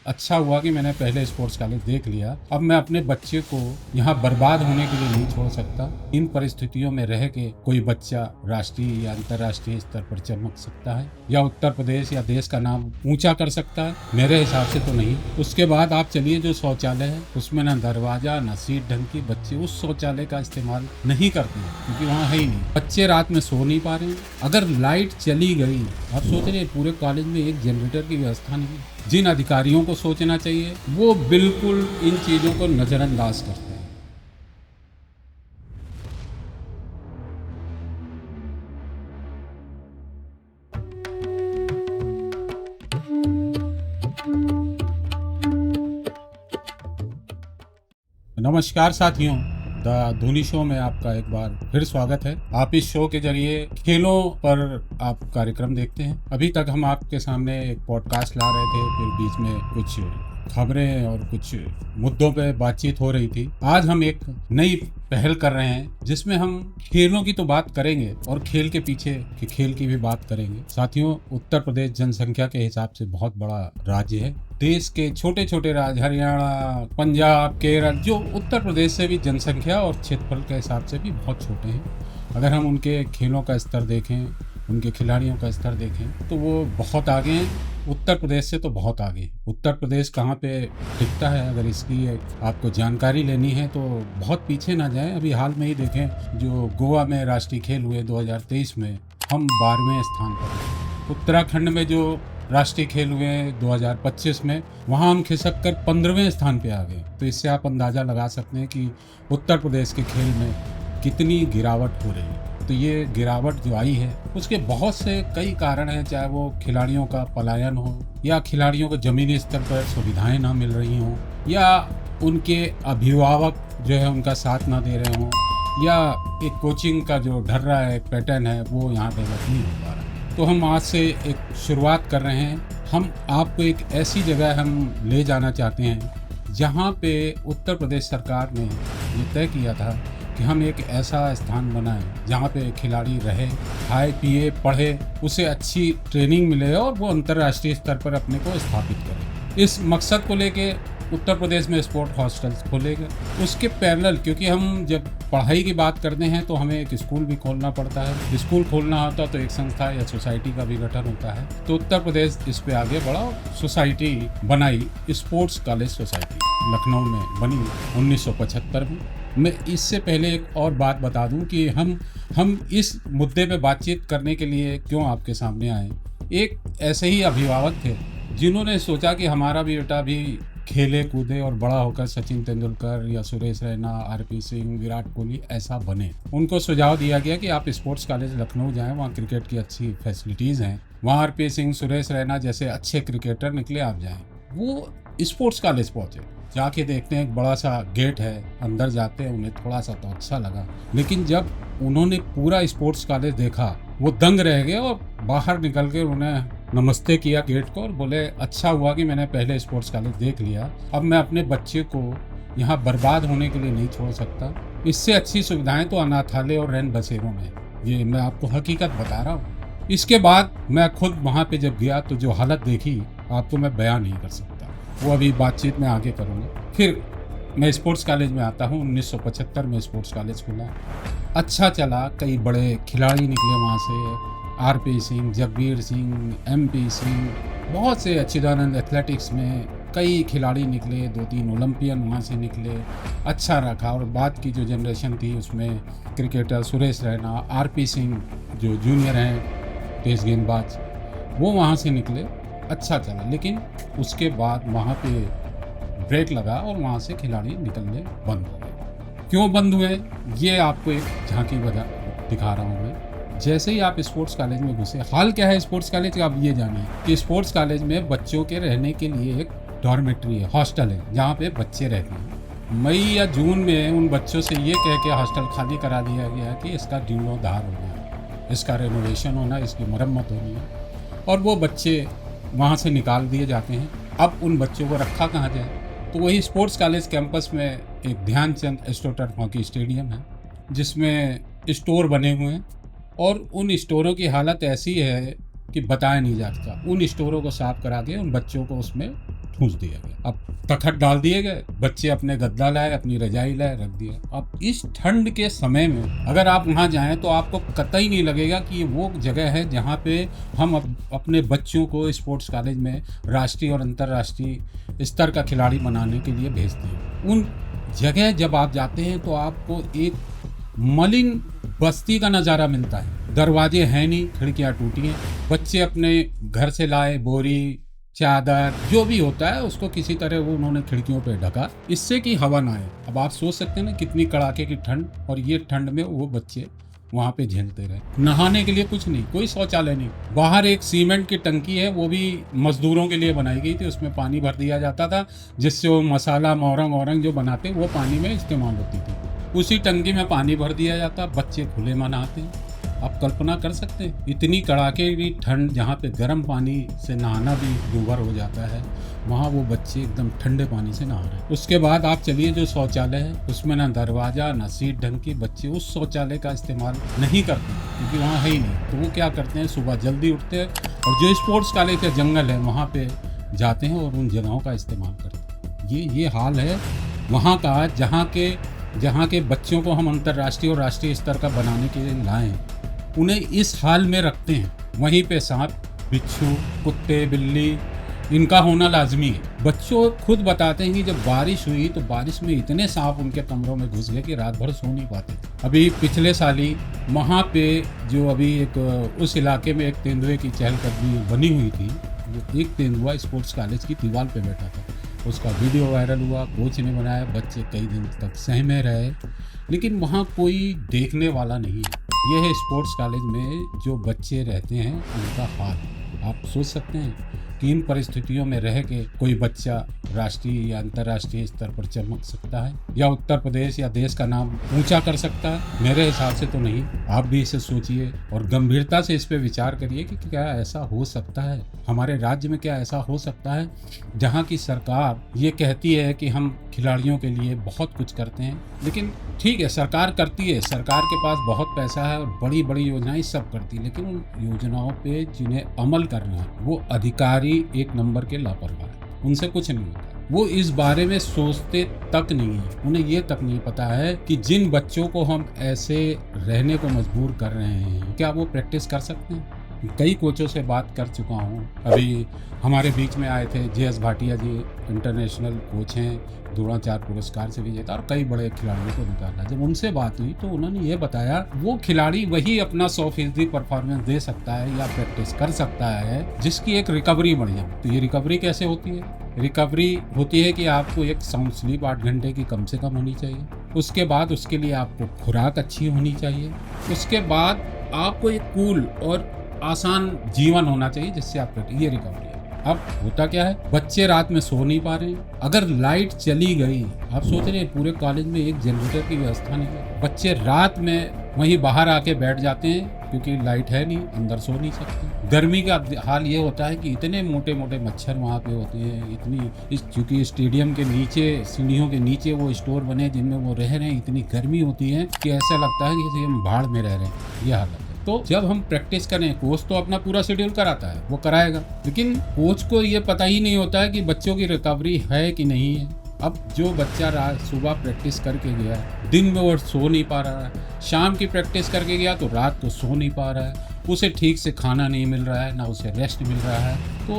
अच्छा हुआ कि मैंने पहले स्पोर्ट्स कॉलेज देख लिया। अब मैं अपने बच्चे को यहाँ बर्बाद होने के लिए नहीं छोड़ सकता। इन परिस्थितियों में रह के कोई बच्चा राष्ट्रीय या अंतर्राष्ट्रीय स्तर पर चमक सकता है या उत्तर प्रदेश या देश का नाम ऊंचा कर सकता है, मेरे हिसाब से तो नहीं। उसके बाद आप चलिए, जो शौचालय है उसमें ना दरवाजा ना सीट ढंग की, बच्चे उस शौचालय का इस्तेमाल नहीं करते हैं क्योंकि वहाँ है ही नहीं। बच्चे रात में सो नहीं पा रहे हैं। अगर लाइट चली गई, आप सोच रहे पूरे कॉलेज में एक जनरेटर की व्यवस्था नहीं है। जिन अधिकारियों को सोचना चाहिए वो बिल्कुल इन चीजों को नजरअंदाज करते हैं। नमस्कार साथियों, द धोनी शो में आपका एक बार फिर स्वागत है। आप इस शो के जरिए खेलों पर आप कार्यक्रम देखते हैं। अभी तक हम आपके सामने एक पॉडकास्ट ला रहे थे, फिर बीच में कुछ खबरें और कुछ मुद्दों पे बातचीत हो रही थी। आज हम एक नई पहल कर रहे हैं जिसमें हम खेलों की तो बात करेंगे और खेल के पीछे के खेल की भी बात करेंगे। साथियों, उत्तर प्रदेश जनसंख्या के हिसाब से बहुत बड़ा राज्य है। देश के छोटे छोटे राज्य हरियाणा, पंजाब, केरल, जो उत्तर प्रदेश से भी जनसंख्या और क्षेत्रफल के हिसाब से भी बहुत छोटे हैं। अगर हम उनके खेलों का स्तर देखें, उनके खिलाड़ियों का स्तर देखें तो वो बहुत आगे हैं। उत्तर प्रदेश से तो बहुत आगे। उत्तर प्रदेश कहाँ पे टिकता है, अगर इसकी आपको जानकारी लेनी है तो बहुत पीछे ना जाएं। अभी हाल में ही देखें, जो गोवा में राष्ट्रीय खेल हुए 2023 में, हम 12वें स्थान पर हैं। उत्तराखंड में जो राष्ट्रीय खेल हुए 2025 में, वहाँ हम खिसक कर 15वें स्थान पे आ गए। तो इससे आप अंदाज़ा लगा सकते हैं कि उत्तर प्रदेश के खेल में कितनी गिरावट हो रही है। तो ये गिरावट जो आई है उसके बहुत से कई कारण हैं, चाहे वो खिलाड़ियों का पलायन हो या खिलाड़ियों को ज़मीनी स्तर पर सुविधाएं ना मिल रही हों या उनके अभिभावक जो है उनका साथ ना दे रहे हों या एक कोचिंग का जो ढर रहा है पैटर्न है वो यहाँ डेवलप नहीं हो पा रहा। तो हम आज से एक शुरुआत कर रहे हैं। हम आपको एक ऐसी जगह हम ले जाना चाहते हैं जहाँ पे उत्तर प्रदेश सरकार ने ये तय किया था कि हम एक ऐसा स्थान बनाएं जहाँ पे खिलाड़ी रहे, खाए पिए, पढ़े, उसे अच्छी ट्रेनिंग मिले और वो अंतर्राष्ट्रीय स्तर पर अपने को स्थापित करे। इस मकसद को लेके उत्तर प्रदेश में स्पोर्ट हॉस्टल्स खोलेगा। उसके पैरेलल, क्योंकि हम जब पढ़ाई की बात करते हैं तो हमें एक स्कूल भी खोलना पड़ता है। स्कूल खोलना होता तो एक संस्था या सोसाइटी का भी गठन होता है। तो उत्तर प्रदेश इस पे आगे बढ़ा, सोसाइटी बनाई, स्पोर्ट्स कॉलेज सोसाइटी लखनऊ में बनी 1975 में। मैं इससे पहले एक और बात बता दूं कि हम इस मुद्दे पे बातचीत करने के लिए क्यों आपके सामने आए। एक ऐसे ही अभिभावक थे जिन्होंने सोचा कि हमारा भी बेटा भी खेले कूदे और बड़ा होकर सचिन तेंदुलकर या सुरेश रैना, आरपी सिंह, विराट कोहली ऐसा बने। उनको सुझाव दिया गया कि आप स्पोर्ट्स कॉलेज लखनऊ जाएं, वहाँ क्रिकेट की अच्छी फैसिलिटीज़ हैं, वहाँ आरपी सिंह, सुरेश रैना जैसे अच्छे क्रिकेटर निकले, आप जाएं। वो स्पोर्ट्स कॉलेज पहुँचे, जाके देखते हैं एक बड़ा सा गेट है, अंदर जाते हैं, उन्हें थोड़ा सा तो अच्छा लगा, लेकिन जब उन्होंने पूरा स्पोर्ट्स कॉलेज देखा वो दंग रह गए और बाहर निकल के उन्हें नमस्ते किया गेट को और बोले, अच्छा हुआ कि मैंने पहले स्पोर्ट्स कॉलेज देख लिया। अब मैं अपने बच्चे को यहाँ बर्बाद होने के लिए नहीं छोड़ सकता। इससे अच्छी सुविधाएं तो अनाथालय और रैन बसेरों में। ये मैं आपको हकीकत बता रहा हूँ। इसके बाद मैं खुद वहाँ पे जब गया तो जो हालत देखी आपको मैं बयान नहीं कर सकता। वो अभी बातचीत में आगे करूँगा। फिर मैं स्पोर्ट्स कॉलेज में आता हूँ। 1975 में स्पोर्ट्स कॉलेज खुला, अच्छा चला, कई बड़े खिलाड़ी निकले वहाँ से, आरपी सिंह, जगबीर सिंह, एमपी सिंह, बहुत से अच्युतानंद एथलेटिक्स में कई खिलाड़ी निकले, 2-3 ओलंपियन वहाँ से निकले, अच्छा रखा। और बाद की जो जनरेशन थी उसमें क्रिकेटर सुरेश रैना, आरपी सिंह जो जूनियर हैं तेज गेंदबाज, वो वहाँ से निकले, अच्छा चला। लेकिन उसके बाद वहाँ पे ब्रेक लगा और वहाँ से खिलाड़ी निकलने बंद हो गए। क्यों बंद हुए ये आपको एक झांकी बजा दिखा रहा हूँ मैं। जैसे ही आप स्पोर्ट्स कॉलेज में घुसे, हाल क्या है स्पोर्ट्स कॉलेज का, आप ये जानिए कि स्पोर्ट्स कॉलेज में बच्चों के रहने के लिए एक डॉर्मेट्री है, हॉस्टल है, जहाँ पे बच्चे रहते हैं। मई या जून में उन बच्चों से ये कह के हॉस्टल खाली करा दिया गया कि इसका जीर्णोद्धार होना है, इसका रेनोवेशन होना है, इसकी मरम्मत होनी है, और वो बच्चे वहाँ से निकाल दिए जाते हैं। अब उन बच्चों को रखा कहाँ जाए? तो वही स्पोर्ट्स कॉलेज कैंपस में एक ध्यानचंद एस्ट्रोटर्फ हॉकी स्टेडियम है जिसमें स्टोर बने हुए हैं, और उन स्टोरों की हालत ऐसी है कि बताया नहीं जा सकता। उन स्टोरों को साफ करा के उन बच्चों को उसमें ठूंस दिया गया। अब तखत डाल दिए गए, बच्चे अपने गद्दा लाए, अपनी रजाई लाए, रख दिया। अब इस ठंड के समय में अगर आप वहाँ जाएं तो आपको कतई नहीं लगेगा कि ये वो जगह है जहाँ पे हम अपने बच्चों को स्पोर्ट्स कॉलेज में राष्ट्रीय और अंतर्राष्ट्रीय स्तर का खिलाड़ी बनाने के लिए भेजते हैं। उन जगह जब आप जाते हैं तो आपको एक मलिन बस्ती का नज़ारा मिलता है। दरवाजे हैं नहीं, खिड़कियाँ टूटी हैं, बच्चे अपने घर से लाए बोरी, चादर, जो भी होता है उसको किसी तरह वो उन्होंने खिड़कियों पे ढका, इससे कि हवा ना आए। अब आप सोच सकते हैं ना कितनी कड़ाके की ठंड, और ये ठंड में वो बच्चे वहाँ पे झेलते रहे। नहाने के लिए कुछ नहीं, कोई शौचालय नहीं। बाहर एक सीमेंट की टंकी है, वो भी मजदूरों के लिए बनाई गई थी, उसमें पानी भर दिया जाता था जिससे वो मसाला मोरंग जो बनाते वो पानी में इस्तेमाल होती थी। उसी टंकी में पानी भर दिया जाता, बच्चे खुले में नहाते हैं। आप कल्पना कर सकते हैं इतनी कड़ाके की ठंड जहाँ पे गर्म पानी से नहाना भी दूभर हो जाता है, वहाँ वो बच्चे एकदम ठंडे पानी से नहा रहे हैं। उसके बाद आप चलिए जो शौचालय है उसमें ना दरवाज़ा ना सीट ढंग की, बच्चे उस शौचालय का इस्तेमाल नहीं करते क्योंकि वहाँ है ही नहीं। तो वो क्या करते हैं, सुबह जल्दी उठते हैं और जो स्पोर्ट्स कॉलेज के जंगल है वहाँ पे जाते हैं और उन जगहों का इस्तेमाल करते हैं। ये हाल है वहाँ का, जहाँ के बच्चों को हम अंतर्राष्ट्रीय और राष्ट्रीय स्तर का बनाने के लिए लाएँ, उन्हें इस हाल में रखते हैं। वहीं पे सांप, बिच्छू, कुत्ते, बिल्ली, इनका होना लाजमी है। बच्चों खुद बताते हैं कि जब बारिश हुई तो बारिश में इतने सांप उनके कमरों में घुस गए कि रात भर सो नहीं पाते। अभी पिछले साल ही वहाँ पे जो अभी एक उस इलाके में एक तेंदुए की चहलकदमी बनी हुई थी, वो एक तेंदुआ स्पोर्ट्स कॉलेज की दीवार पे बैठा था। उसका वीडियो वायरल हुआ, कोच ने बनाया, बच्चे कई दिन तक सहमे रहे, लेकिन वहाँ कोई देखने वाला नहीं है। यह है स्पोर्ट्स कॉलेज में जो बच्चे रहते हैं उनका हाल। आप सोच सकते हैं कि इन परिस्थितियों में रह के कोई बच्चा राष्ट्रीय या अंतर्राष्ट्रीय स्तर पर चमक सकता है या उत्तर प्रदेश या देश का नाम ऊंचा कर सकता है? मेरे हिसाब से तो नहीं। आप भी इसे सोचिए और गंभीरता से इस पे विचार करिए कि क्या ऐसा हो सकता है हमारे राज्य में, क्या ऐसा हो सकता है जहाँ की सरकार ये कहती है कि हम खिलाड़ियों के लिए बहुत कुछ करते हैं। लेकिन ठीक है, सरकार करती है, सरकार के पास बहुत पैसा है और बड़ी बड़ी योजनाएं सब करती है, लेकिन उन योजनाओं पे जिन्हें अमल करना है वो अधिकारी एक नंबर के लापरवाह है, उनसे कुछ नहीं होता। वो इस बारे में सोचते तक नहीं है, उन्हें ये तक नहीं पता है कि जिन बच्चों को हम ऐसे रहने को मजबूर कर रहे हैं क्या वो प्रैक्टिस कर सकते हैं। कई कोचों से बात कर चुका हूँ। अभी हमारे बीच में आए थे JS भाटिया जी, इंटरनेशनल कोच हैं, द्रोणाचार्य पुरस्कार से विजेता और कई बड़े खिलाड़ियों को निकाला। जब उनसे बात हुई तो उन्होंने ये बताया वो खिलाड़ी वही अपना 100% परफॉर्मेंस दे सकता है या प्रैक्टिस कर सकता है जिसकी एक रिकवरी बढ़िया। तो ये रिकवरी कैसे होती है? रिकवरी होती है कि आपको एक साउंड स्लीप 8 घंटे की कम से कम होनी चाहिए। उसके बाद उसके लिए आपको खुराक अच्छी होनी चाहिए। उसके बाद आपको एक कूल और आसान जीवन होना चाहिए जिससे आप ये रिकवरी है। अब होता क्या है, बच्चे रात में सो नहीं पा रहे हैं। अगर लाइट चली गई, आप सोच रहे हैं पूरे कॉलेज में एक जनरेटर की व्यवस्था नहीं है, बच्चे रात में वहीं बाहर आके बैठ जाते हैं क्योंकि लाइट है नहीं, अंदर सो नहीं सकते। गर्मी का हाल ये होता है कि इतने मोटे मोटे मच्छर वहाँ पे होते हैं, क्योंकि स्टेडियम के नीचे, सीढ़ियों के नीचे वो स्टोर बने जिनमें वो रह रहे हैं, इतनी गर्मी होती है कि ऐसा लगता है कि हम भाड़ में रह रहे हैं। ये हालत। तो जब हम प्रैक्टिस करें, कोच तो अपना पूरा शेड्यूल कराता है, वो कराएगा, लेकिन कोच को ये पता ही नहीं होता है कि बच्चों की रिकवरी है कि नहीं है। अब जो बच्चा रात सुबह प्रैक्टिस करके गया, दिन में वो सो नहीं पा रहा है, शाम की प्रैक्टिस करके गया तो रात को सो नहीं पा रहा है, उसे ठीक से खाना नहीं मिल रहा है, ना उसे रेस्ट मिल रहा है, तो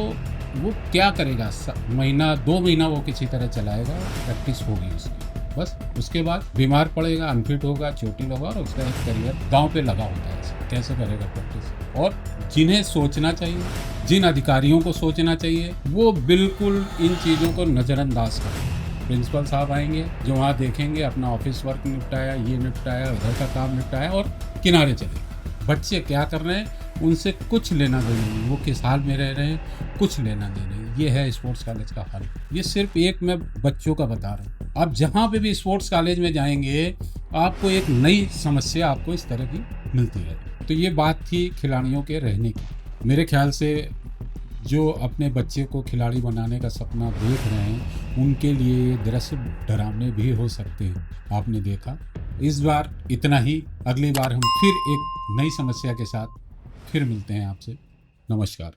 वो क्या करेगा? महीना 2 महीना वो किसी तरह चलाएगा, प्रैक्टिस होगी उसकी, बस उसके बाद बीमार पड़ेगा, अनफिट होगा, चोटिल होगा और उसका एक करियर दांव पे लगा होता है। कैसे करेगा प्रैक्टिस? और जिन्हें सोचना चाहिए, जिन अधिकारियों को सोचना चाहिए, वो बिल्कुल इन चीज़ों को नज़रअंदाज करें। प्रिंसिपल साहब आएंगे जो वहाँ देखेंगे अपना ऑफिस वर्क निपटाया, ये निपटाया, उधर का काम निपटाया और किनारे चले। बच्चे क्या कर रहे हैं उनसे कुछ लेना देना नहीं, वो किस हाल में रह रहे हैं कुछ लेना देना नहीं। ये है स्पोर्ट्स कॉलेज का हाल। ये सिर्फ एक मैं बच्चों का बता रहा हूँ। आप जहाँ पे भी स्पोर्ट्स कॉलेज में जाएंगे आपको एक नई समस्या आपको इस तरह की मिलती है। तो ये बात थी खिलाड़ियों के रहने की। मेरे ख्याल से जो अपने बच्चे को खिलाड़ी बनाने का सपना देख रहे हैं उनके लिए ये दृश्य डरावने भी हो सकते हैं। आपने देखा। इस बार इतना ही। अगली बार हम फिर एक नई समस्या के साथ फिर मिलते हैं आपसे। नमस्कार।